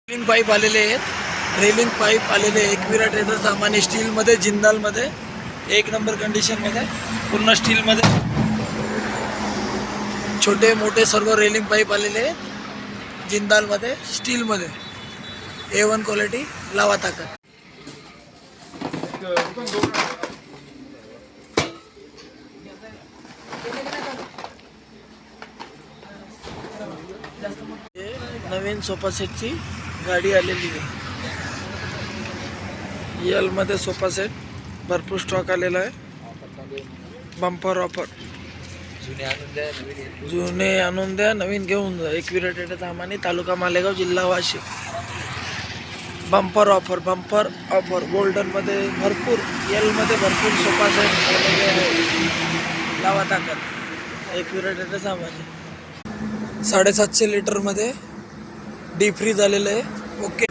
Railing pipe आलेले आहेत. Railing pipe आलेले एकविरा ट्रेडर सामान्य स्टीलमध्ये, जिंदालमध्ये, एक नंबर कंडिशनमध्ये, पूर्ण स्टीलमध्ये. छोटे मोठे सर्व रेलिंग पाईप आलेले आहेत जिंदालमध्ये, स्टीलमध्ये. A1 क्वालिटी, लावा ताकद. नवीन सोफा सेटची गाडी आलेली आहे. यल मध्ये सोफा सेट भरपूर स्टॉक आलेला आहे. Bumper offer. जुने आणून द्या, नवीन घेऊन जा. एकविरा ट्रेडर सामानी, तालुका मालेगाव, जिल्हा Washim. Bumper offer, bumper offer. Golden मध्ये भरपूर, यल मध्ये भरपूर सोफा सेट आलेले आहे. लावा ताकद. एकविरा ट्रेडर सामानी. 750 लिटर मध्ये डीप फ्रीज आलेलं आहे. ओके.